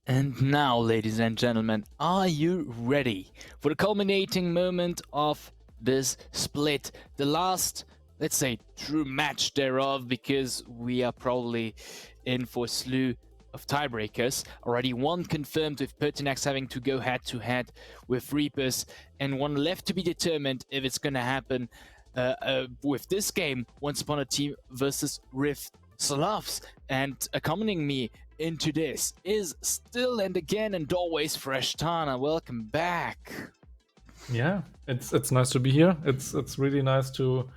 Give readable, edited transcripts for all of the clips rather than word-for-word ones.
And now, ladies and gentlemen, are you ready for the culminating moment of this split? The last, let's say, true match thereof, because we are probably in for a slew of tiebreakers. Already one confirmed with Pertinax having to go head to head with Reapers, and one left to be determined if it's going to happen with this game, Once Upon a Team versus Rift SLOTHS. And accompanying me into this is still and again and always Fresh Tana. Welcome back. Yeah, it's nice to be here. It's really nice to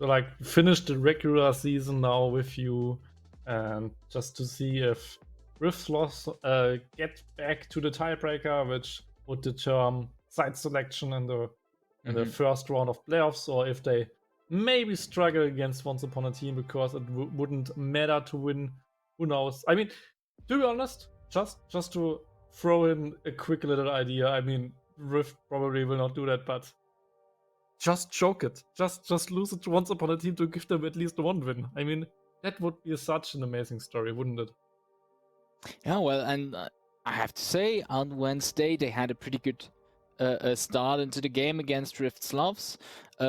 like finish the regular season now with you, and just to see if Rift Loss get back to the tiebreaker, which would determine side selection in the first round of playoffs, or if they maybe struggle against Once Upon a Team because it wouldn't matter to win. Who knows? I mean, to be honest, just to throw in a quick little idea. I mean, Rift probably will not do that, but just choke it. Just lose it to Once Upon a Team to give them at least one win. I mean, that would be such an amazing story, wouldn't it? Yeah, well, and I have to say, on Wednesday they had a pretty good start into the game against Rift SLOTHS.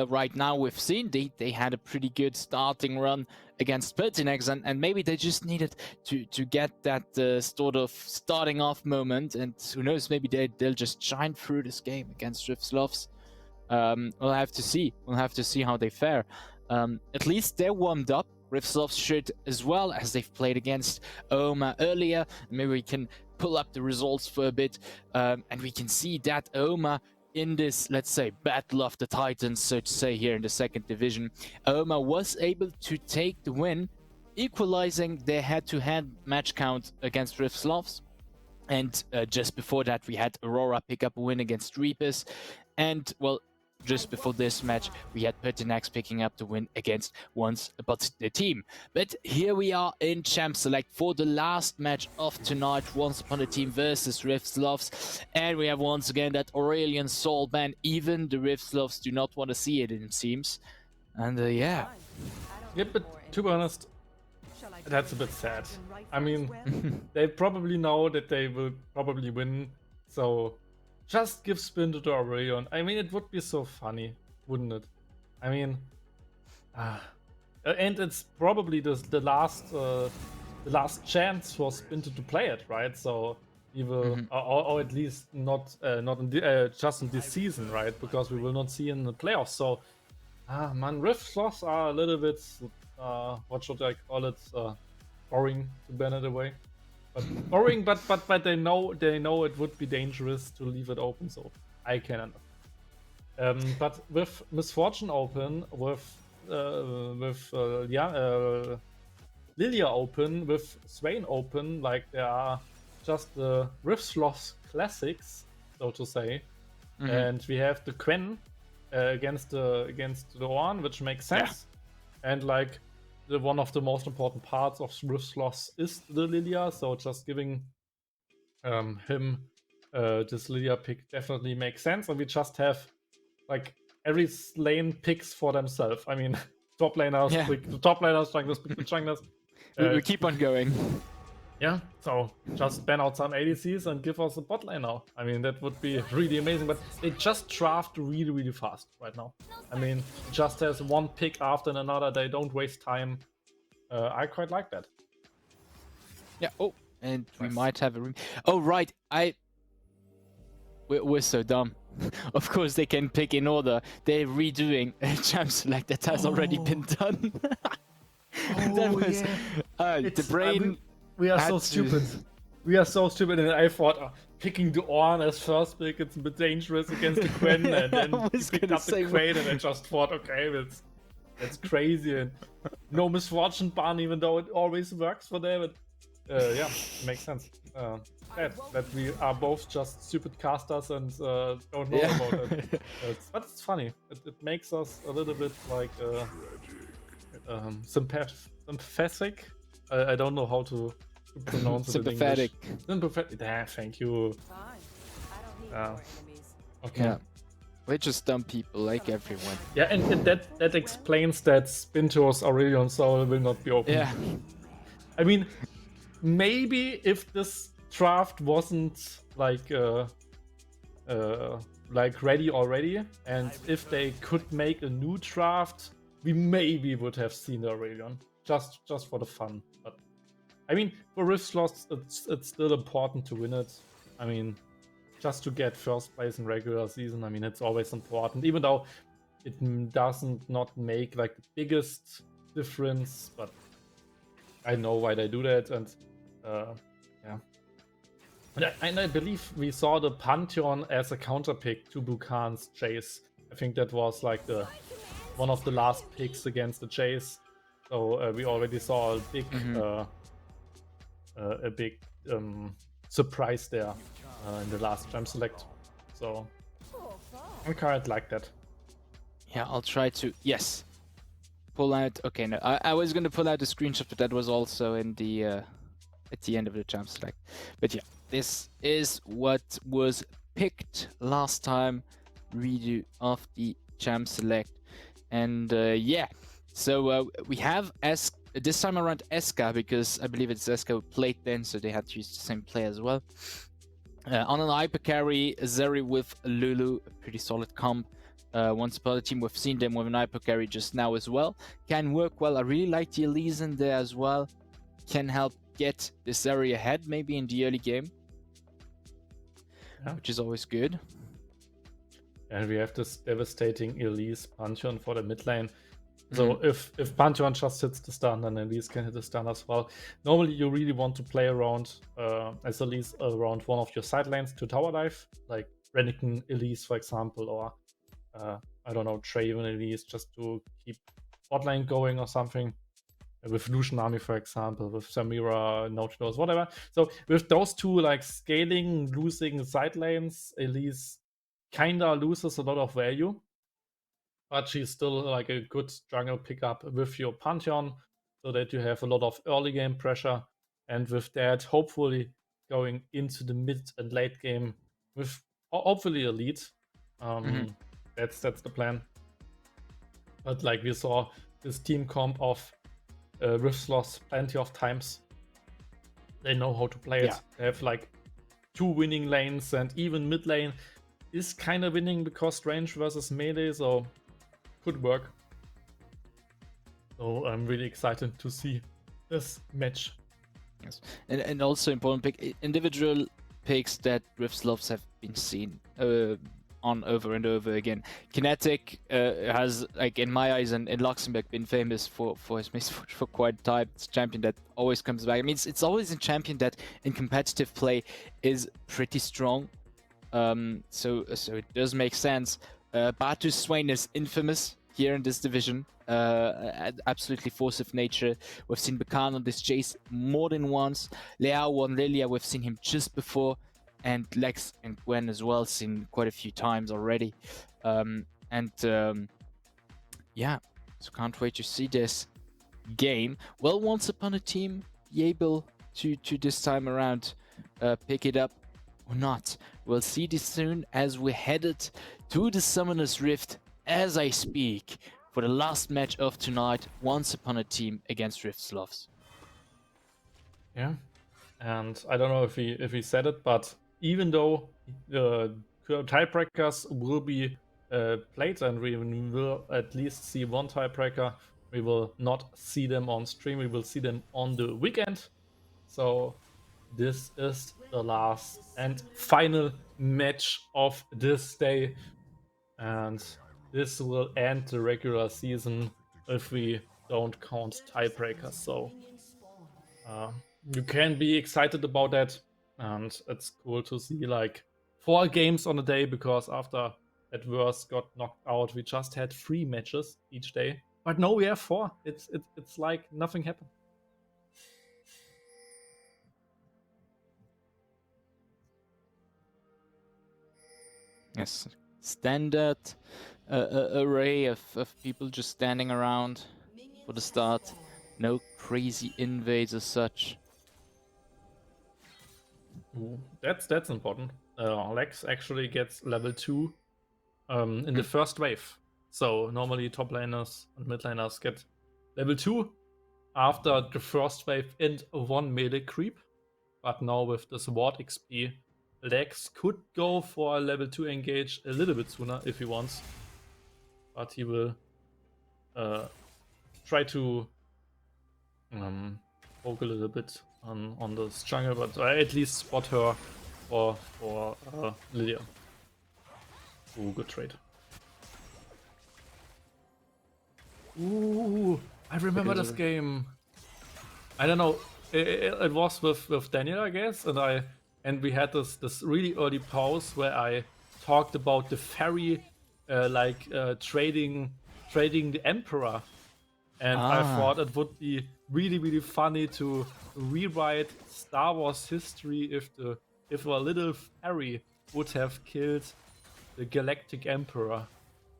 Right now, we've seen they had a pretty good starting run against Pertinax, and maybe they just needed to get that sort of starting off moment, and who knows, maybe they'll just shine through this game against Rift SLOTHS. We'll have to see. We'll have to see how they fare. At least they're warmed up. Rift SLOTHS should as well, as they've played against OMA earlier. Maybe we can pull up the results for a bit, and we can see that OMA in this, let's say, Battle of the Titans, so to say, here in the second division, OMA was able to take the win, equalizing their head-to-head match count against Rift SLOTHS. And just before that, we had Aurora pick up a win against Reapers. And, well, just before this match, we had Pertinax picking up the win against Once Upon a Team. But here we are in Champ Select for the last match of tonight, Once Upon a Team versus Rift SLOTHS. And we have once again that Aurelion Soul ban. Even the Rift SLOTHS do not want to see it, it seems. And yeah. Yeah, but to be honest, that's a bit sad. I mean, they probably know that they will probably win, so just give spin to the Aurelion. I mean, it would be so funny, wouldn't it? I mean, and it's probably the last chance for Spin to play it, right? So we will, or at least not in just in this season, right? Because we will not see in the playoffs. So, man, Rift SLOTHS are a little bit, what should I call it? Boring, to ban it away. Boring, but they know it would be dangerous to leave it open, so I can understand. But with Misfortune open, with Lilia open, with Swain open, like there are just the Rift SLOTHS classics, so to say, and we have the Quen against the Ornn, which makes sense, and like. One of the most important parts of Rift SLOTHS is the Lilia, so just giving him this Lilia pick definitely makes sense, and we just have like every lane picks for themselves. I mean, top laners, the top laners, junglers, pick the junglers. We keep on going. Yeah, so just ban out some ADCs and give us a bot lane now. I mean, that would be really amazing, but they just draft really, really fast right now. I mean, just has one pick after another, they don't waste time. I quite like that. Yeah, oh, and we might have a... Oh, right, We're so dumb. Of course they can pick in order. They're redoing a Champ Select that has already been done. That was... the brain... We are so stupid. We are so stupid, and I thought picking the Ornn as first pick, it's a bit dangerous against the Quen, and then he picked up the Quen, and I just thought, okay, that's crazy, and no Misfortune ban, even though it always works for them. Yeah, makes sense. That we are both just stupid casters and don't know about it. But it's funny. It makes us a little bit like sympathetic. I don't know how to pronounce sympathetic. it in English. Sympathetic. Yeah, thank you. Okay. Yeah. We're just dumb people, like everyone. Yeah, and that explains that Spinto's Aurelion Soul will not be open. Yeah. I mean, maybe if this draft wasn't like ready already, and if they could make a new draft, we maybe would have seen the Aurelion just for the fun. But I mean, for Rift Slots, it's still important to win it. I mean, just to get first place in regular season, I mean, it's always important, even though it doesn't not make like the biggest difference. But I know why they do that, and yeah. And I believe we saw the Pantheon as a counter pick to Buchan's Chase. I think that was like one of the last picks against the Chase. So we already saw a big surprise there in the last Gem Select. So I kind of like that. Yeah, I'll try to pull out. Okay, no, I was gonna pull out a screenshot, but that was also in the at the end of the Jam Select. But yeah, this is what was picked last time. Redo of the Jam Select, and yeah, so we have this time around Eska, because I believe it's Eska who played then, so they had to use the same play as well. On an hyper carry, Zeri with Lulu, a pretty solid comp. Once upon a team, we've seen them with an hyper carry just now as well. Can work well. I really like the Elise in there as well. Can help get this area ahead maybe in the early game, which is always good. And we have this devastating Elise Pantheon for the mid lane. So if Pantheon just hits the stun, then Elise can hit the stun as well. Normally you really want to play around as Elise around one of your side lanes to tower dive, like Renekton Elise for example, or I don't know, Draven Elise, just to keep bot lane going or something. With Lucian Army, for example, with Samira, Nautilus, whatever. So with those two like scaling, losing side lanes, Elise kinda loses a lot of value. But she's still like a good jungle pickup with your Pantheon, so that you have a lot of early game pressure. And with that, hopefully going into the mid and late game with hopefully a lead. That's the plan. But like we saw this team comp of Rift Sloths plenty of times. They know how to play it. They have like 2 winning lanes, and even mid lane is kind of winning because range versus melee, so could work. So I'm really excited to see this match. Yes, and also important pick, individual picks that Rift Sloths have been seen on over and over again. Kinetic has, like in my eyes and in Luxembourg, been famous for his misfortune for quite a time. It's a champion that always comes back. I mean, it's always a champion that in competitive play is pretty strong. So it does make sense. Batu Swain is infamous here in this division. Absolutely force of nature. We've seen Bakan on this chase more than once. Leao on Lilia, we've seen him just before. And Lex and Gwen as well, seen quite a few times already. Yeah, so can't wait to see this game. Will Once Upon a Team be able to this time around pick it up or not? We'll see this soon as we're headed to the Summoner's Rift as I speak for the last match of tonight, Once Upon a Team against Rift Sloths. Yeah, and I don't know if we said it, but even though the tiebreakers will be played and we will at least see one tiebreaker, we will not see them on stream. We will see them on the weekend. So this is the last and final match of this day, and this will end the regular season if we don't count tiebreakers. So you can be excited about that, and it's cool to see like 4 games on a day, because after Adverse got knocked out, we just had 3 matches each day. But no, we have 4. It's like nothing happened. Yes, standard array of people just standing around for the start. No crazy invades as such. Ooh, that's important. Lex actually gets level 2 in the first wave. So normally top laners and mid laners get level 2 after the first wave and 1 melee creep. but now with the Sword XP, Lex could go for a level 2 engage a little bit sooner if he wants. But he will try to poke a little bit on the jungle, but at least spot her for Lydia. Ooh, good trade. Ooh, I remember this game. I don't know. It was with Daniel, I guess, and we had this really early pause where I talked about the ferry, trading the Emperor, and I thought it would be really funny to rewrite Star Wars history if a little ferry would have killed the Galactic Emperor.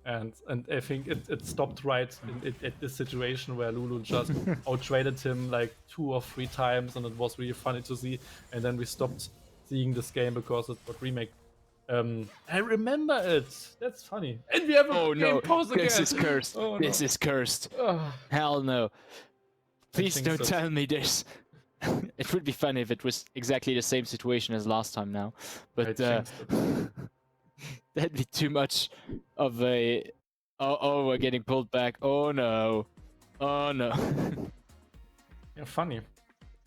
And I think it stopped right at this situation where Lulu just outtraded him like 2 or 3 times, and it was really funny to see. And then we stopped seeing this game because it got remake. I remember it. That's funny. And we have a game pause again. This is cursed. Oh, this is cursed. Hell no. Please don't tell me this. It would be funny if it was exactly the same situation as last time now. But that'd be too much of a... Oh, we're getting pulled back. Oh no. Oh no. Yeah, funny.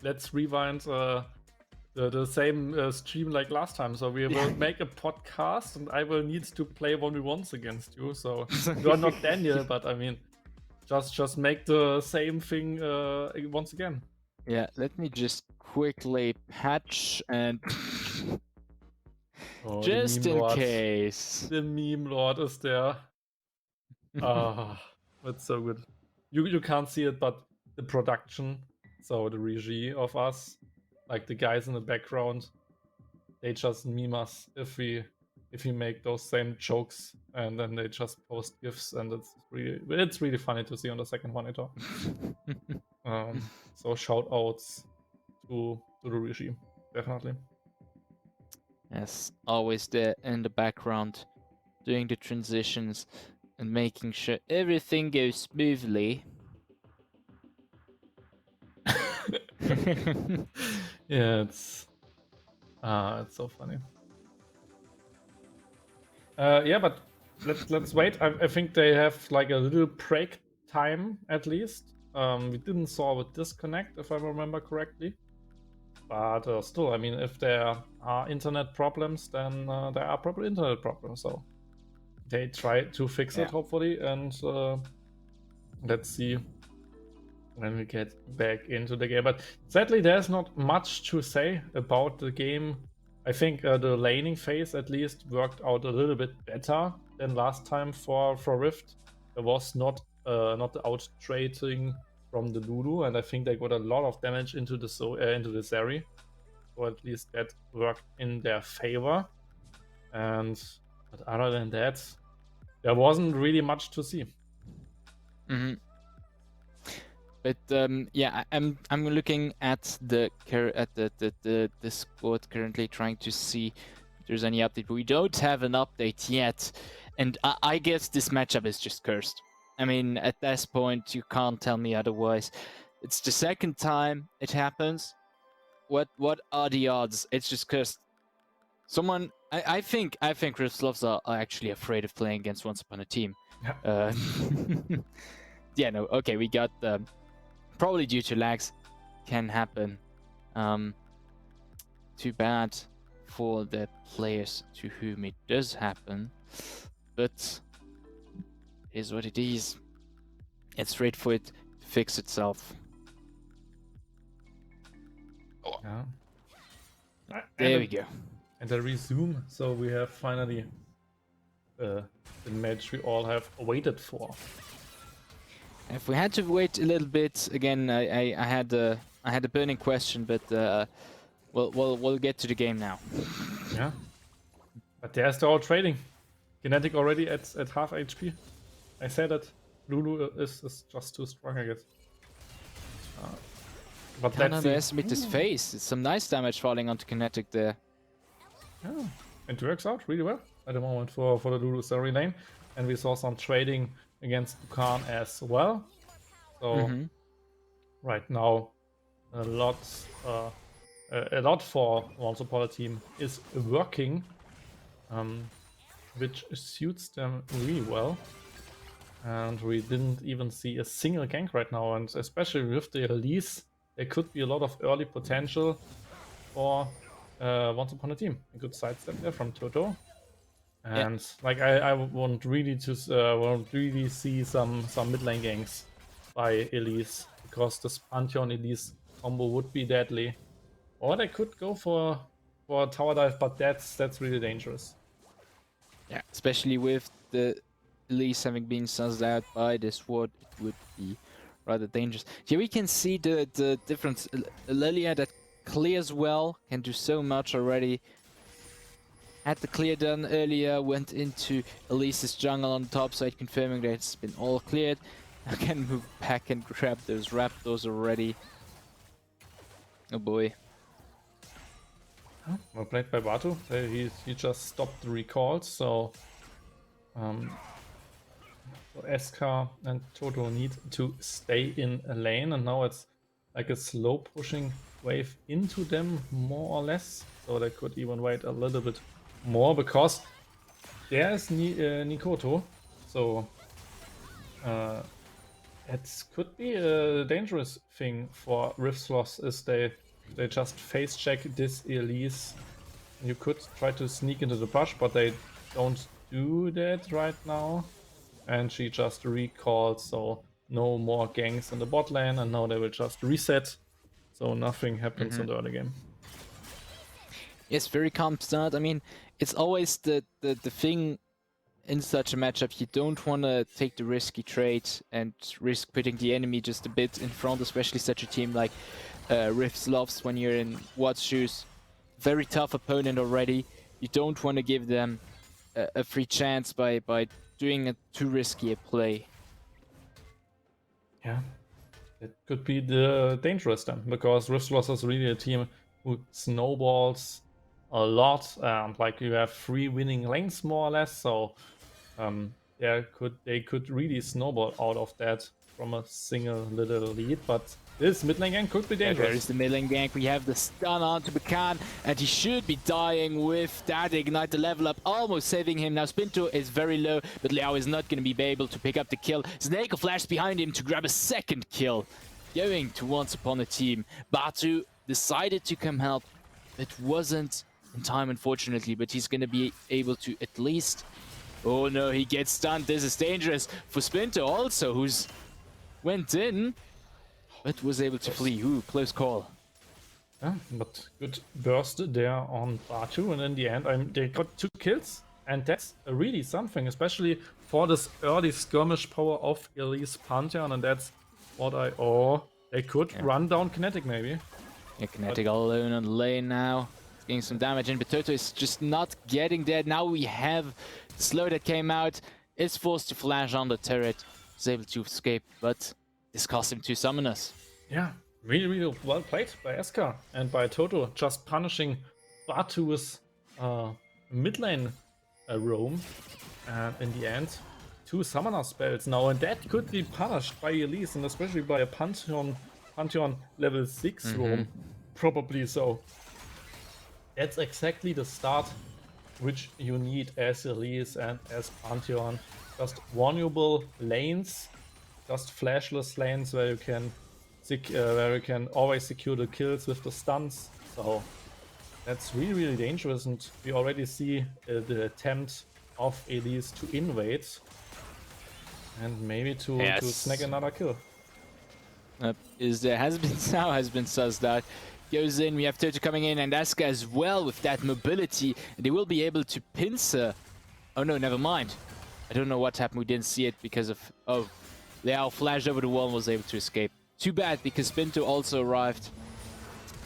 Let's rewind the same stream like last time. So we will make a podcast, and I will need to play 1v1s against you. So you're not Daniel, but I mean, just make the same thing once again. Yeah, let me just quickly patch and... just in case. The meme lord is there. That's so good. You can't see it, but the production, so the regie of us, like the guys in the background, they just meme us if we make those same jokes, and then they just post gifs, and it's really funny to see on the second monitor. So shout outs to the regie, definitely. Yes, always there in the background, doing the transitions and making sure everything goes smoothly. Yeah, it's so funny. Yeah, but let's wait. I think they have like a little break time at least. We didn't solve a disconnect, if I remember correctly. But still, I mean, if there are internet problems, then there are probably internet problems. So they try to fix it, hopefully, and let's see when we get back into the game. But sadly, there's not much to say about the game. I think the laning phase at least worked out a little bit better than last time for Rift. There was not the out trading from the Lulu, and I think they got a lot of damage into the Zeri, so at least that worked in their favor. But other than that, there wasn't really much to see. Mm-hmm. But yeah, I'm looking at the Discord currently, trying to see if there's any update. But we don't have an update yet, and I guess this matchup is just cursed. I mean, at this point, you can't tell me otherwise. It's the second time it happens. What are the odds? It's just cursed. Someone, I think Rifslovs are actually afraid of playing against Once Upon a Team. Yeah. Yeah, no, okay, we got probably due to lags, can happen. Too bad for the players to whom it does happen, but it is what it is. Let's wait for it to fix itself. Yeah. There we go. And I resume, so we have finally the match we all have waited for. If we had to wait a little bit, again, I had a burning question, but we'll get to the game now. Yeah, but there's the all trading. Kinetic already at half HP. I said that Lulu is just too strong, I guess. But Can't underestimate his face. It's some nice damage falling onto Kinetic there. Yeah, it works out really well at the moment for the Lulu Zeri lane, and we saw some trading against Bukan as well. So right now, LOTS a lot for Once Upon a Team is working, which suits them really well. And we didn't even see a single gank right now, and especially with the release, there could be a lot of early potential for Once Upon a Team. A good sidestep there from Toto. And like I want really see some mid lane ganks by Elise, because this Pantheon Elise combo would be deadly. Or they could go for a tower dive, but that's really dangerous. Yeah, especially with the Elise having been sussed out by this ward, it would be rather dangerous. Here we can see the difference. Lilia that clears well, can do so much already. Had the clear done earlier, went into Elise's jungle on the top side, confirming that it's been all cleared. I can move back and grab those raptors already. Oh boy. Well played by Batu. He just stopped the recalls, so Eska and Toto need to stay in a lane, and now it's like a slow pushing wave into them, more or less. So they could even wait a little bit more, because there's Nikoto. So it could be a dangerous thing for Riftslot, is they just face check this Elise. You could try to sneak into the brush, but they don't do that right now. And she just recalled, so no more ganks in the bot lane, and now they will just reset. So nothing happens in the early game. Yes, very calm start. I mean, it's always the thing in such a matchup. You don't want to take the risky trade and risk putting the enemy just a bit in front, especially such a team like Riftslot when you're in Watt's shoes. Very tough opponent already. You don't want to give them a free chance by doing a too risky a play. Yeah, it could be the dangerous then, because Riftslot is really a team who snowballs a lot, and like you have 3 winning lanes more or less, so they could really snowball out of that from a single little lead. But this mid lane gank could be dangerous. There is the mid lane gank. We have the stun onto Bakan, and he should be dying with that ignite, the level up, almost saving him. Now Spinto is very low, but Liao is not going to be able to pick up the kill. Snake flashed behind him to grab a second kill. Going to Once Upon a Team. Batu decided to come help. It wasn't in time, unfortunately, but he's going to be able to at least... Oh no, he gets stunned. This is dangerous for Spinto also, who's went in, but was able to flee. Ooh, close call. Yeah, but good burst there on Batu, and in the end, they got 2 kills, and that's really something, especially for this early skirmish power of Elise Pantheon, and that's what they could run down Kinetic maybe. Yeah, Kinetic all alone on the lane now. It's getting some damage in, but Toto is just not getting there. Now we have the slow that came out, is forced to flash on the turret, is able to escape, but this cost him 2 summoners. Yeah, really well played by Eska and by Toto, just punishing Batu's mid lane roam, and in the end 2 summoner spells now, and that could be punished by Elise, and especially by a Pantheon level 6 roam, probably. So that's exactly the start which you need as Elise and as Pantheon. Just vulnerable lanes, just flashless lanes where you can always secure the kills with the stuns. So that's really dangerous, and we already see the attempt of Elise to invade and maybe to snag another kill. Now has been sussed out. Goes in, we have Toto coming in, and Eska as well with that mobility, and they will be able to pincer. Oh no, never mind. I don't know what happened, we didn't see it because of... Oh, Liao flashed over the wall and was able to escape. Too bad, because Pinto also arrived.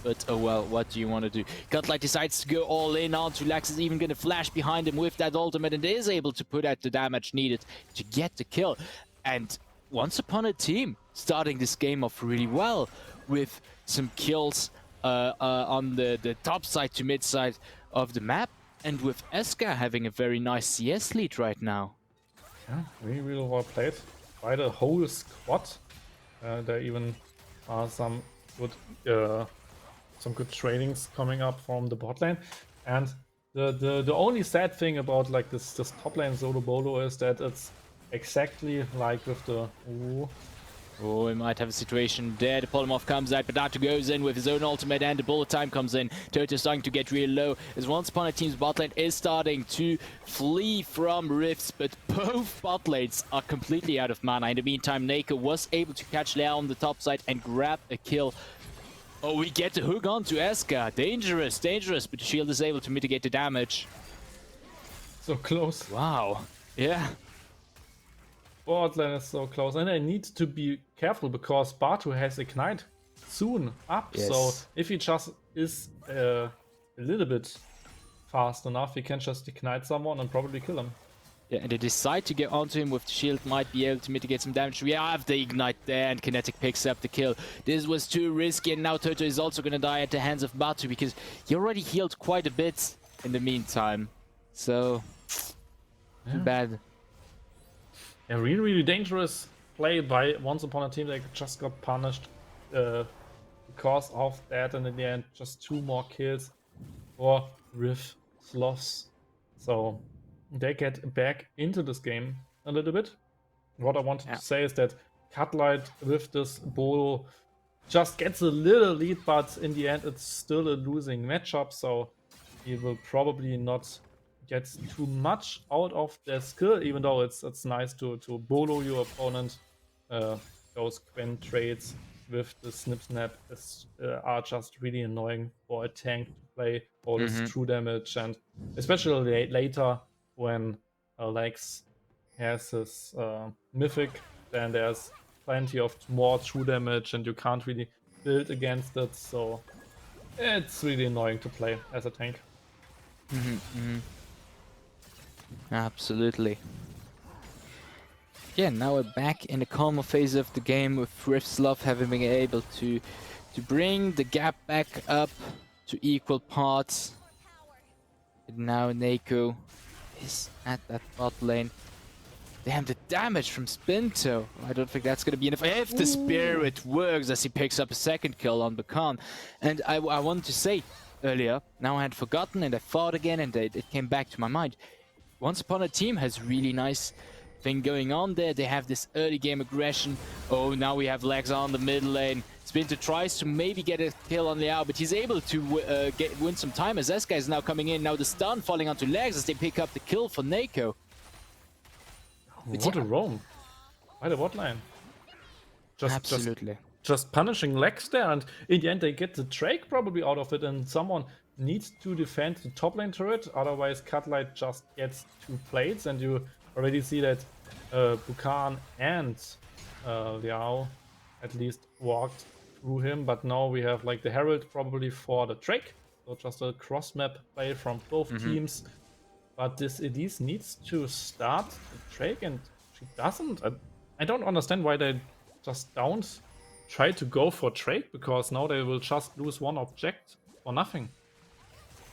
But oh well, what do you want to do? Godlight decides to go all in onto Lax, is even going to flash behind him with that ultimate, and is able to put out the damage needed to get the kill. And Once Upon a Team starting this game off really well with some kills on the top side to mid side of the map, and with Eska having a very nice CS lead right now. Yeah, really well played by the whole squad. There even are some good good tradings coming up from the bot lane. And the only sad thing about like this top lane solo bolo is that it's exactly like with the Oh, we might have a situation there. The polymorph comes out, but Nato goes in with his own ultimate, and the bullet time comes in. Toto starting to get really low, as Once Upon a Team's bot lane is starting to flee from rifts, but both bot lanes are completely out of mana. In the meantime, Nako was able to catch Lea on the top side and grab a kill. Oh, we get the hook on to Eska. Dangerous, dangerous, but the shield is able to mitigate the damage. so close. Wow. Yeah. Bot lane is so close, and I need to be careful because Batu has Ignite soon up. Yes. So if he just is a little bit fast enough, he can just Ignite someone and probably kill him. Yeah, and they decide to get onto him with the shield, might be able to mitigate some damage. We have the Ignite there, and Kinetic picks up the kill. This was too risky, and now Toto is also going to die at the hands of Batu because he already healed quite a bit in the meantime. So, too bad. A really, really dangerous play by Once Upon a Team. They just got punished because of that, and in the end, just 2 more kills for Rift Sloths. So they get back into this game a little bit. What I wanted to say is that Cutlight with this bolo just gets a little lead, but in the end, it's still a losing matchup. So he will probably not gets too much out of their skill, even though it's nice to bolo your opponent. Those Quen trades with the snip snap are just really annoying for a tank to play all this true damage, and especially later when Lex has his mythic, then there's plenty of more true damage and you can't really build against it, so it's really annoying to play as a tank. Absolutely. Yeah, now we're back in the calmer phase of the game with Riftslove having been able to bring the gap back up to equal parts. And now Nako is at that bot lane. Damn, the damage from Spinto. I don't think that's going to be enough. If the Spirit works as he picks up a second kill on Bakan. And I wanted to say earlier, now I had forgotten and I thought again and it came back to my mind. Once Upon a Team has really nice thing going on there. They have this early game aggression. Oh, now we have Legs on the middle lane. Spinto tries to maybe get a kill on Liao, but he's able to win some time as Eska is now coming in. Now the stun falling onto Legs as they pick up the kill for Nako. What a roam by the bot line. Absolutely. Just punishing Lex there, and in the end they get the Drake probably out of it, and someone needs to defend the top lane turret, otherwise Cutlight just gets 2 plates, and you already see that Bukan and Liao at least walked through him, but now we have like the Herald probably for the Drake, so just a cross map play from both teams. But this Elise needs to start the Drake, and she doesn't. I don't understand why they just don't try to go for Drake, because now they will just lose 1 object for nothing.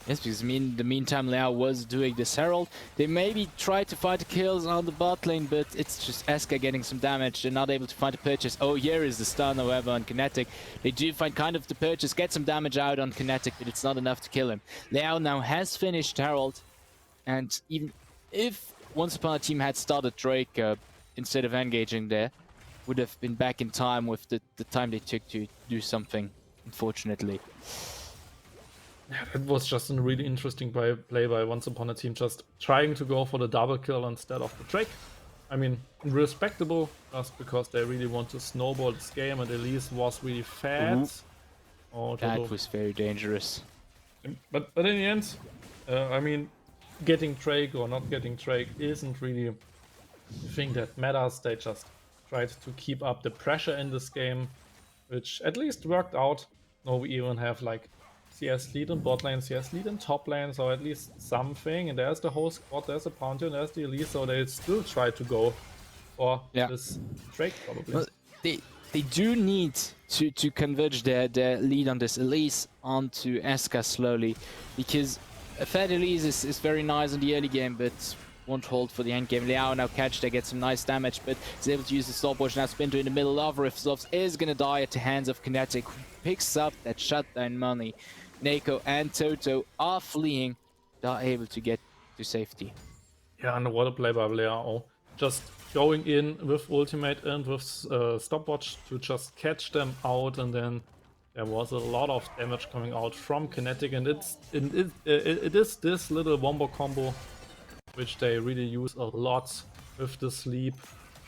Yes, because in the meantime Liao was doing this Herald. They maybe tried to find the kills on the bot lane, but it's just Eska getting some damage. They're not able to find the purchase. Oh, here is the stun, however, on Kinetic. They do find kind of the purchase, get some damage out on Kinetic, but it's not enough to kill him. Liao now has finished Herald, and even if Once Upon a Team had started Drake instead of engaging there, would have been back in time with the time they took to do something, unfortunately. Yeah, that was just a really interesting play by Once Upon a Team, just trying to go for the double kill instead of the Drake. I mean, respectable, just because they really want to snowball this game, and Elise was really fast. Oh, that was very dangerous. But in the end, I mean, getting Drake or not getting Drake isn't really the thing that matters. They just tried to keep up the pressure in this game, which at least worked out. Now we even have like CS lead in bot lane, CS lead in top lane, so at least something. And there's the whole squad, there's a Pantheon, there's the Elise, so they still try to go for this Drake probably. Well, they do need to converge their lead on this Elise onto Eska slowly, because a fed Elise is very nice in the early game, but won't hold for the end game. Liao now catch, they get some nice damage, but is able to use the stopwatch. Now Spinto in the middle of Riftsloths is gonna die at the hands of Kinetic, who picks up that shutdown money. Neko and Toto are fleeing, they are able to get to safety. Yeah, underwater play by Liao. Just going in with ultimate and with stopwatch to just catch them out, and then there was a lot of damage coming out from Kinetic, and it is this little wombo combo which they really use a lot with the sleep,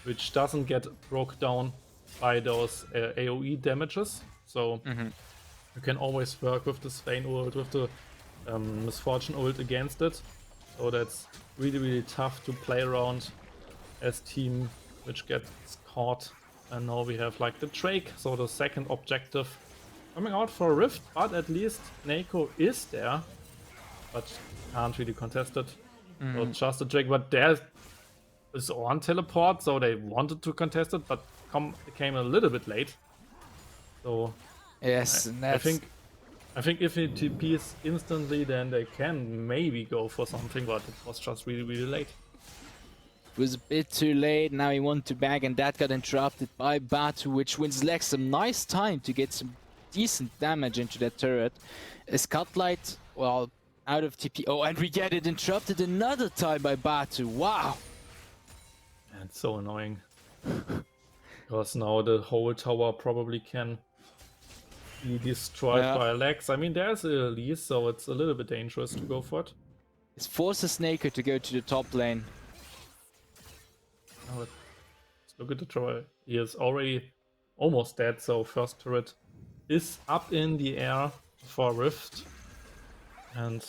which doesn't get broke down by those AoE damages. So you can always work with the Swain ult, with the Misfortune ult against it. So that's really tough to play around as team which gets caught. And now we have like the Drake, so the second objective coming out for Rift, but at least Neko is there, but can't really contest it. So just a Drake, but there is on teleport, so they wanted to contest it, but came a little bit late. So yes, I think if it TPs instantly, then they can maybe go for something, but it was just really late. It was a bit too late, now he wanted to back, and that got interrupted by Batu, which wins Lex some nice time to get some decent damage into that turret. Is Cutlight, well, out of TP. Oh, and we get it interrupted another time by Batu. Wow! And it's so annoying. Because now the whole tower probably can be destroyed by Lex. I mean, there's a Elise, so it's a little bit dangerous to go for it. It forces Snaker to go to the top lane. Oh, let's look at the tower. He is already almost dead, so first turret is up in the air for Rift. And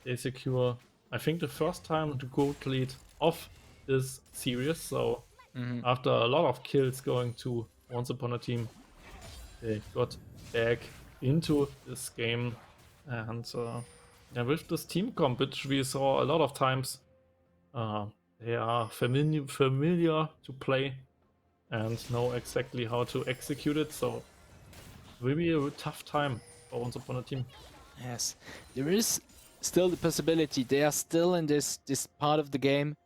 they secure, I think, the first time the gold lead of this series. So after a lot of kills going to Once Upon a Team, they got back into this game. And yeah, with this team comp, which we saw a lot of times, they are familiar to play and know exactly how to execute it. So it will be a tough time for Once Upon a Team. Yes, there is still the possibility they are still in this part of the game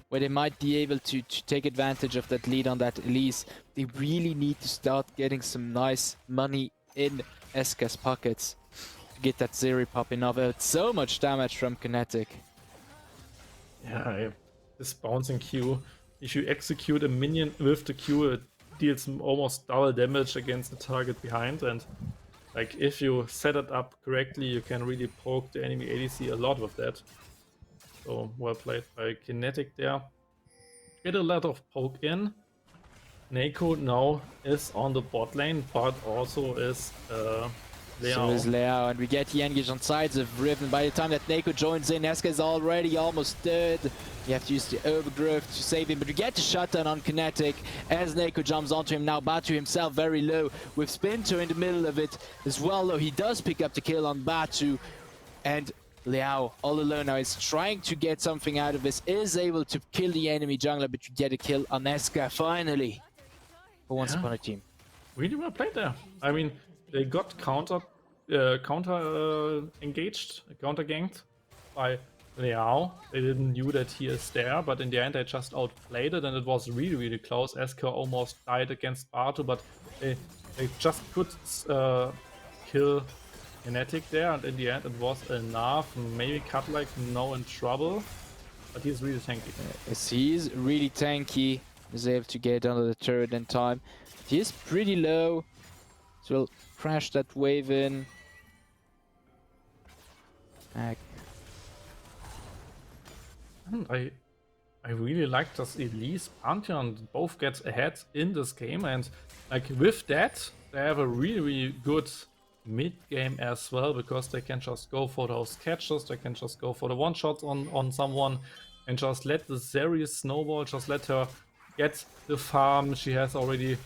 where they might be able to take advantage of that lead on that Elise. They really need to start getting some nice money in SK's pockets to get that Zeri popping off. It's so much damage from Kinetic. Yeah, this bouncing Q, if you execute a minion with the Q, it deals almost double damage against the target behind, and like if you set it up correctly, you can really poke the enemy ADC a lot with that. So well played by Kinetic there. Get a lot of poke in. Neko now is on the bot lane, but also is Liao. So is Liao, and we get the engage on sides of Riven. By the time that Neko joins in, SK is already almost dead. You have to use the overgrowth to save him, but we get the shutdown on Kinetic as Neko jumps onto him. Now Batu himself very low, with Spinto in the middle of it as well, though he does pick up the kill on Batu. And Liao, all alone now, is trying to get something out of this, is able to kill the enemy jungler, but you get a kill on SK finally for Once Upon a Team. Really well played there. I mean, they got counter engaged, counter ganked by Liao. They didn't knew that he is there, but in the end they just outplayed it, and it was really close. SK almost died against Batu, but they just could kill Kinetic there, and in the end it was enough. Maybe Cut like now in trouble, but he's really tanky. Yes, he's really tanky. Is able to get under the turret in time. He is pretty low, so we'll crash that wave in. Back. I really like this Elise Pantheon both gets ahead in this game, and like with that they have a really good mid game as well, because they can just go for those catches, they can just go for the one shots on someone and just let the Zeri snowball, just let her get the farm. She has already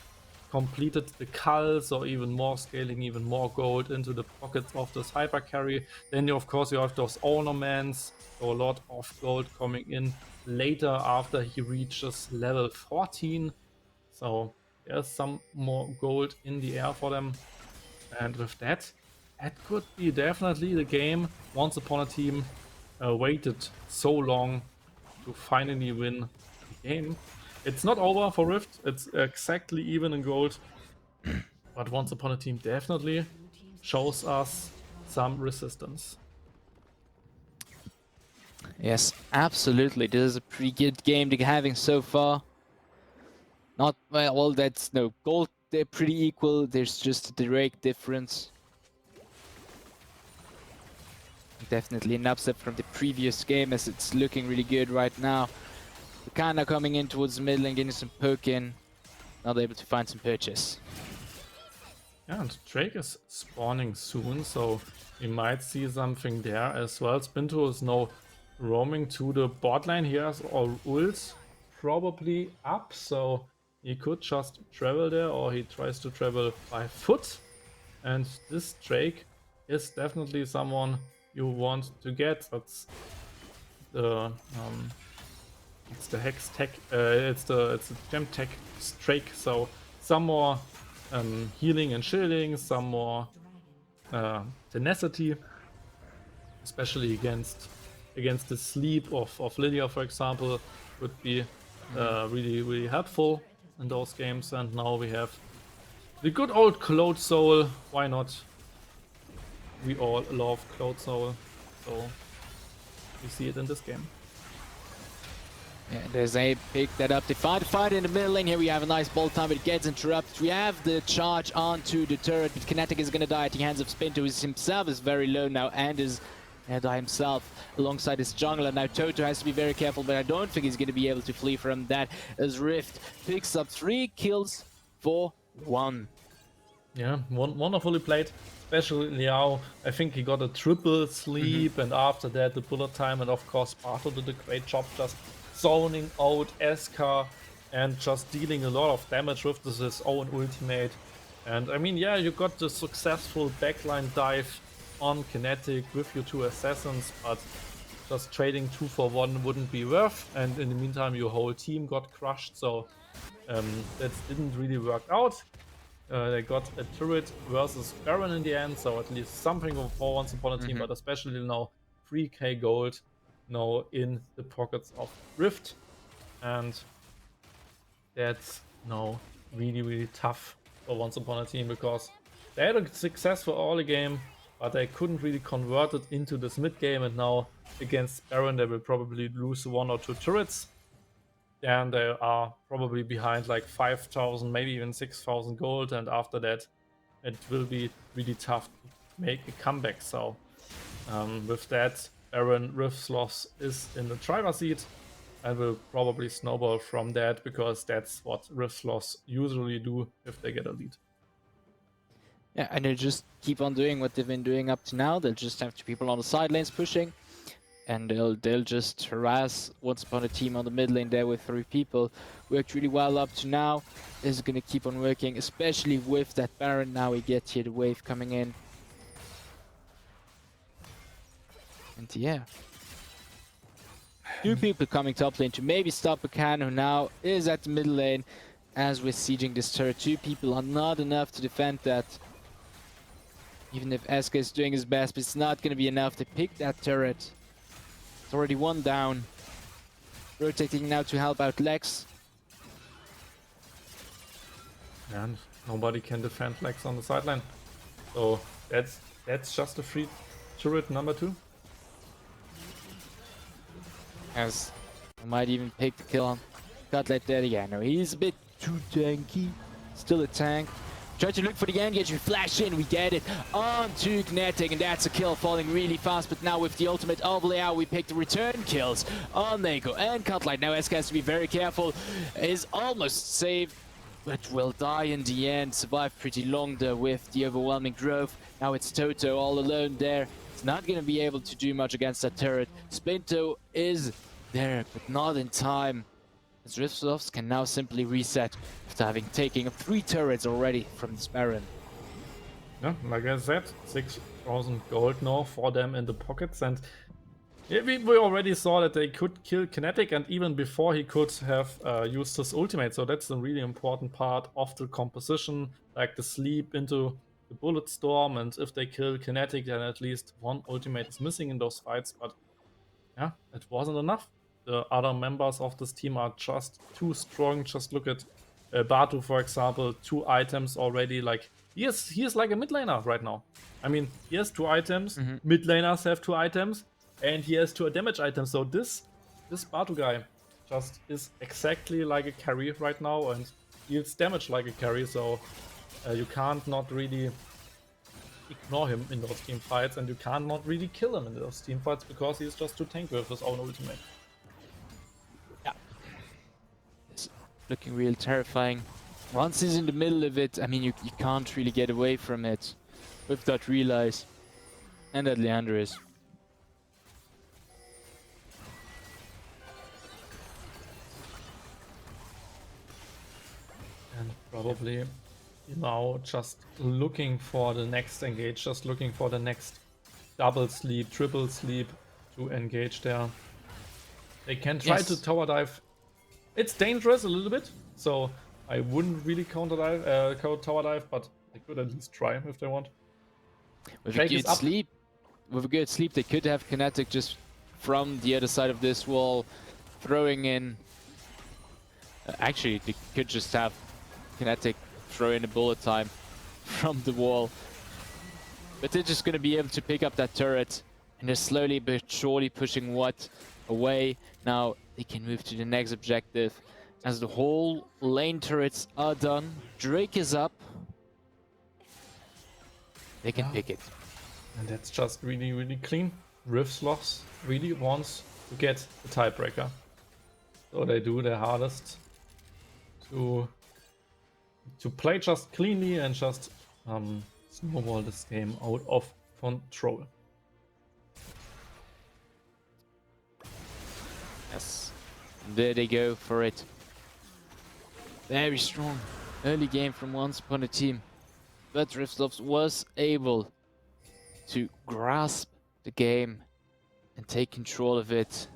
completed the culls, or even more scaling, even more gold into the pockets of this hyper carry. Then of course you have those ornaments, so a lot of gold coming in later after he reaches level 14. So there's some more gold in the air for them, and with that could be definitely the game Once Upon a Team waited so long to finally win the game. It's not over for Rift. It's exactly even in gold. But Once Upon a Team definitely shows us some resistance. Yes, absolutely. This is a pretty good game they're having so far. Not well, that's no gold. They're pretty equal. There's just a direct difference. Definitely an upset from the previous game, as it's looking really good right now. We're kind of coming in towards the middle and getting some poke in. Not able to find some purchase. Yeah, and Drake is spawning soon, so we might see something there as well. Spinto is now roaming to the bot lane. He has all ults probably up, so he could just travel there, or he tries to travel by foot. And this Drake is definitely someone you want to get. That's the it's the hex tech. It's the gem tech Drake. So some more healing and shielding, some more tenacity, especially against the sleep of Lydia, for example, would be really helpful in those games. And now we have the good old Cloud Soul. Why not? We all love Cloud Soul, so we see it in this game. Yeah, there's a pick that up. They fight in the middle lane. Here we have a nice bolt time, but it gets interrupted. We have the charge onto the turret, but Kinetic is going to die at the hands of Spinto, who himself is very low now and is die himself alongside his jungler. Now Toto has to be very careful, but I don't think he's going to be able to flee from that, as Rift picks up 3 kills for 1. Yeah, wonderfully played. Especially Liao. I think he got a triple sleep, and after that the bullet time, and of course Barto did a great job just zoning out Eska and just dealing a lot of damage with his own ultimate. And I mean, yeah, you got the successful backline dive on Kinetic with your 2 assassins, but just trading 2 for 1 wouldn't be worth, and in the meantime your whole team got crushed, so that didn't really work out. They got a turret versus Baron in the end, so at least something for Once Upon a Team, but especially now 3k gold now in the pockets of Rift, and that's now really tough for Once Upon a Team, because they had a successful early game, but they couldn't really convert it into this mid game, and now against Baron they will probably lose 1 or 2 turrets. And they are probably behind like 5,000, maybe even 6,000 gold, and after that it will be really tough to make a comeback. So with that, Baron Rift Sloths is in the driver's seat and will probably snowball from that, because that's what Rift Sloths usually do if they get a lead. Yeah, and they just keep on doing what they've been doing up to now. They'll just have 2 people on the side lanes pushing, and they'll just harass Once Upon a Team on the mid lane there with 3 people. Worked really well up to now. Is going to keep on working, especially with that Baron. Now we get here the wave coming in. And yeah. 2 people coming top lane to maybe stop Akan, who now is at the middle lane as we're sieging this turret. 2 people are not enough to defend that. Even if Eska is doing his best, but it's not going to be enough to pick that turret. It's already 1 down. Rotating now to help out Lex. And nobody can defend Lex on the sideline. So that's just a free turret number 2. As I might even pick the kill on Cutlet there. Yeah, no, he's a bit too tanky. Still a tank. Try to look for the engage, we flash in, we get it onto Kinetic, and that's a kill, falling really fast. But now with the ultimate of Liao, we pick the return kills on Neko and Cutlight. Now SK has to be very careful, is almost saved, but will die in the end. Survived pretty long there with the overwhelming growth. Now it's Toto all alone there. It's not going to be able to do much against that turret. Spinto is there, but not in time, as Rift Sloths can now simply reset after having taken 3 turrets already from this Baron. Yeah, like I said, 6,000 gold now for them in the pockets, and yeah, we already saw that they could kill Kinetic, and even before he could have used his ultimate, so that's a really important part of the composition, like the sleep into the bullet storm, and if they kill Kinetic, then at least 1 ultimate is missing in those fights, but yeah, it wasn't enough. the other members of this team are just too strong. Just look at Batu, for example, 2 items already. Like he is like a mid laner right now. I mean, he has 2 items. Mid laners have 2 items, and he has 2 damage items. So this Batu guy just is exactly like a carry right now and deals damage like a carry. So you can't not really ignore him in those team fights, and you can't not really kill him in those team fights because he's just too tanky with his own ultimate. Yeah. It's looking real terrifying. Once he's in the middle of it, I mean, you can't really get away from it with that realize. And that Leander is. And probably now just looking for the next engage, just looking for the next double sleep, triple sleep to engage there. They can try to tower dive. It's dangerous a little bit, so I wouldn't really tower dive, but they could at least try if they want. With a good sleep, they could have Kinetic just from the other side of this wall, throwing in. Actually, they could just have Kinetic throw in a bullet time from the wall. But they're just going to be able to pick up that turret, and they're slowly but surely pushing what away. Now they can move to the next objective. As the whole lane turrets are done, Drake is up. They can pick it. And that's just really, really clean. SLOTHS really wants to get the tiebreaker. So they do their hardest to play just cleanly and just snowball this game out of control. Yes, there they go for it. Very strong early game from Once Upon a Team, but SLOTHS was able to grasp the game and take control of it.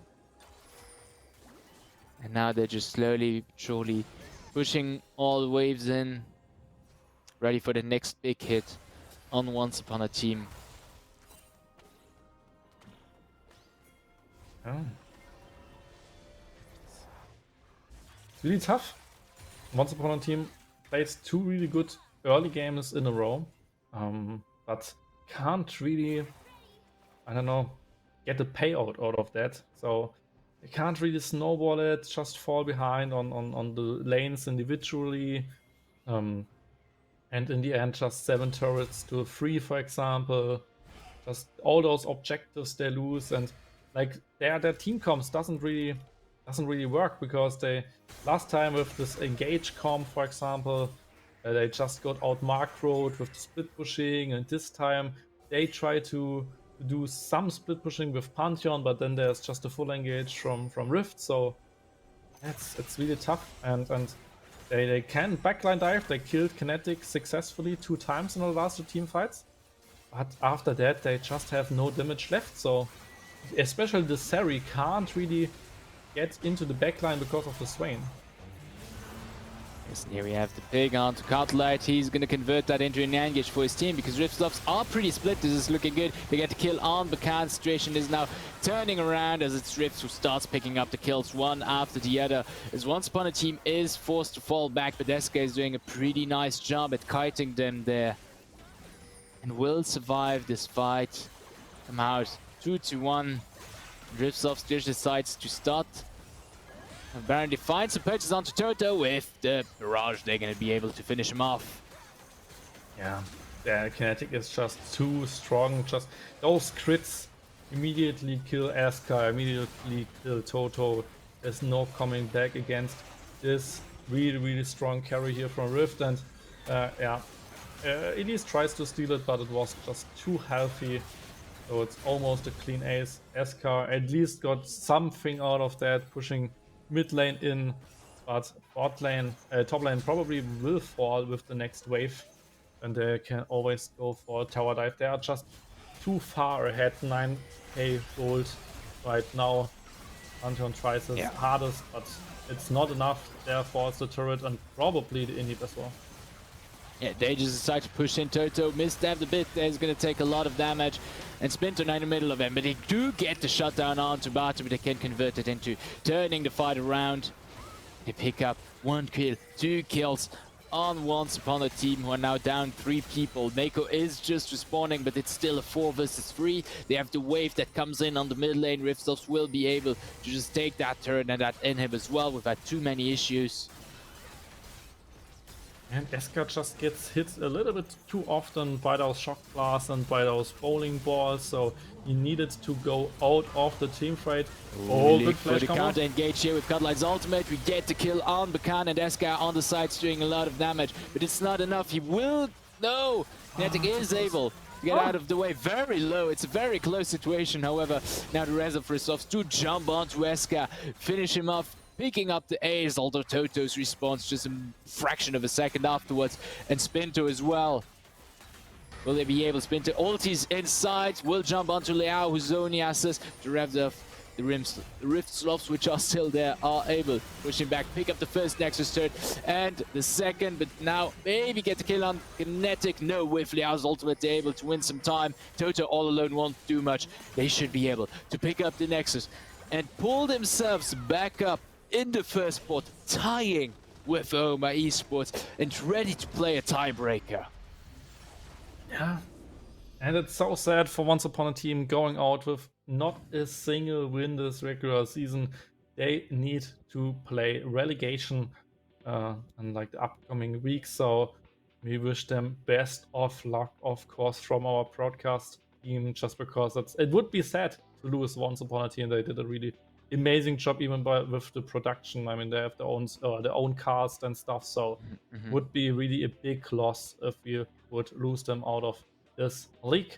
And now they're just slowly, surely pushing all the waves in, ready for the next big hit on Once Upon a Team. Oh. It's really tough. Once Upon a Team plays 2 really good early games in a row, but can't really, I don't know, get a payout out of that. So they can't really snowball it, just fall behind on the lanes individually. And in the end, just 7 turrets to 3, for example. Just all those objectives they lose, and like their team comps doesn't really work, because they last time with this engage comp, for example, they just got out macroed with the split pushing, and this time they try to do some split pushing with Pantheon, but then there's just a full engage from Rift, so it's really tough. And they can backline dive. They killed Kinetic successfully 2 times in the last 2 team fights, but after that they just have no damage left. So especially the Sari can't really get into the backline because of the Swain. Yes, and here we have the pig on to Cutlight. He's going to convert that into an engage for his team, because SLOTHS are pretty split. This is looking good. They get the kill on, but the situation is now turning around as it's Rift who starts picking up the kills one after the other. As Once Upon a Team is forced to fall back, but SK is doing a pretty nice job at kiting them there, and will survive this fight. Come out 2-1. SLOTHS just decides to start. And Baron finds some purchase onto Toto with the barrage. They're going to be able to finish him off. Yeah, the Kinetic is just too strong. Just those crits immediately kill Aska, immediately kill Toto. There's no coming back against this really, really strong carry here from Rift. And Elise tries to steal it, but it was just too healthy. So it's almost a clean ace. Aska at least got something out of that, pushing mid lane in, but top lane probably will fall with the next wave, and they can always go for a tower dive. They are just too far ahead, 9k gold right now. Pantheon tries his hardest, but it's not enough. Therefore, it's the turret and probably the inhib as well. Yeah, they just decide to push in. Toto misstepped a bit. He's going to take a lot of damage. And Splinter now in the middle of him. But they do get the shutdown onto Bata, but they can convert it into turning the fight around. They pick up 1 kill, 2 kills on Once Upon a Team, who are now down 3 people. Mako is just respawning, but it's still a 4 versus 3. They have the wave that comes in on the mid lane. Riftsofts will be able to just take that turn and that inhib as well without too many issues. And Eska just gets hit a little bit too often by those shock blasts and by those bowling balls, so he needed to go out of the team fight. Oh, good flash combo. Counter engage here with Cutline's ultimate. We get the kill on Bakan, and Eska on the sides doing a lot of damage, but it's not enough. He will... No! Fnatic is able to get out of the way. Very low. It's a very close situation. However, now the rest of Riftsofts do jump onto Eska, finish him off, picking up the A's, although Toto's response just a fraction of a second afterwards, and Spinto as well. Will they be able to Spinto? Ulti's inside, will jump onto Liao, who's only assist to rev the Riftsofts, which are still there, are able pushing back, pick up the first Nexus turret and the second, but now maybe get the kill on Kinetic. No, with Liao's ultimate, they're able to win some time. Toto all alone won't do much. They should be able to pick up the Nexus and pull themselves back up in the first spot, tying with Oma Esports and ready to play a tiebreaker. Yeah, and it's so sad for Once Upon a Team going out with not a single win this regular season. They need to play relegation in like the upcoming weeks, so we wish them best of luck, of course, from our broadcast team, just because it would be sad to lose Once Upon a Team. They did a really amazing job even with the production. I mean, they have their own cast and stuff, so would be really a big loss if we would lose them out of this league.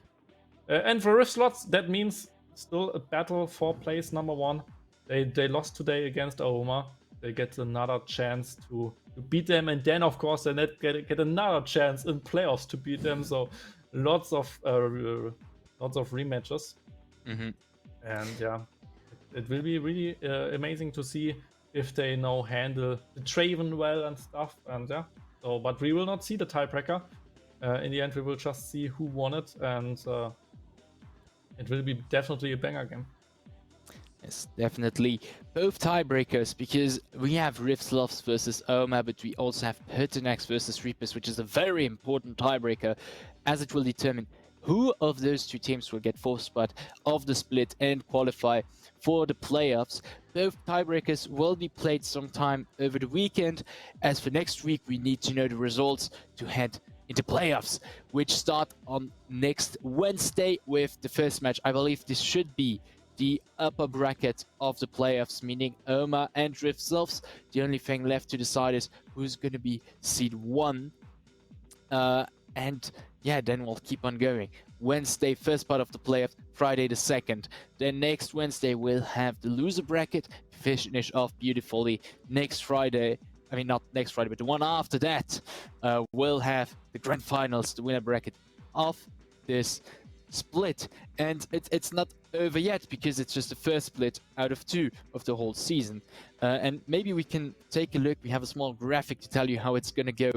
And for Riftsofts, that means still a battle for place number 1. They lost today against Aoma. They get another chance to beat them, and then of course they get another chance in playoffs to beat them. So lots of rematches. And yeah, it will be really amazing to see if they now handle the Draven well and stuff. And yeah, so but we will not see the tiebreaker. In the end, we will just see who won it, and it will be definitely a banger game. Yes, definitely both tiebreakers, because we have Riftsofts versus Oma, but we also have Pertinax versus Reapers, which is a very important tiebreaker, as it will determine who of those two teams will get 4th spot of the split and qualify for the playoffs. Both tiebreakers will be played sometime over the weekend. As for next week, we need to know the results to head into playoffs, which start on next Wednesday with the first match. I believe this should be the upper bracket of the playoffs, meaning Oma and Riftsofts. The only thing left to decide is who's going to be seed 1. And yeah, then we'll keep on going. Wednesday, first part of the playoffs, Friday the 2nd. Then next Wednesday, we'll have the loser bracket finish off beautifully. Next Friday, I mean, not next Friday, but the one after that, we'll have the grand finals, the winner bracket of this split. And it's not over yet, because it's just the first split out of 2 of the whole season. And maybe we can take a look. We have a small graphic to tell you how it's going to go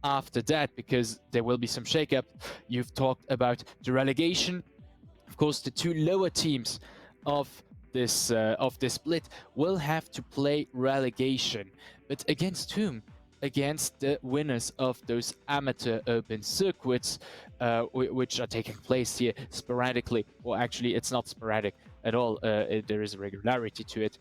after that, because there will be some shakeup. You've talked about the relegation. Of course, the 2 lower teams of this split will have to play relegation. But against whom? Against the winners of those amateur open circuits, which are taking place here sporadically. Well, actually, it's not sporadic at all. There is a regularity to it.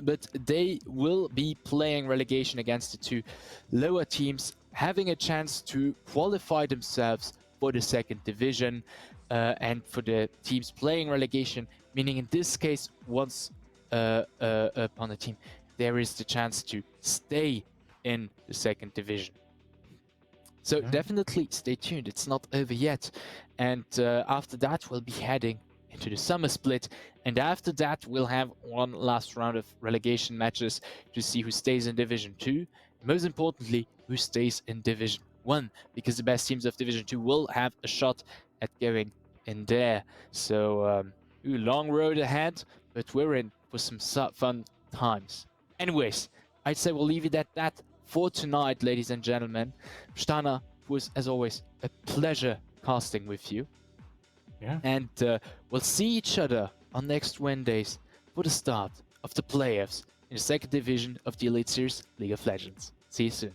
But they will be playing relegation against the 2 lower teams, having a chance to qualify themselves for the 2nd division. And for the teams playing relegation, meaning in this case, once upon a team, there is the chance to stay in the 2nd division. So definitely stay tuned. It's not over yet. And after that, we'll be heading into the summer split, and after that we'll have one last round of relegation matches to see who stays in Division 2, and most importantly, who stays in Division 1, because the best teams of Division 2 will have a shot at going in there. So long road ahead, but we're in for some fun times. Anyways, I'd say we'll leave it at that for tonight, ladies and gentlemen. Steiner, it was, as always, a pleasure casting with you. Yeah. And we'll see each other on next Wednesdays for the start of the playoffs in the second division of the Elite Series League of Legends. See you soon.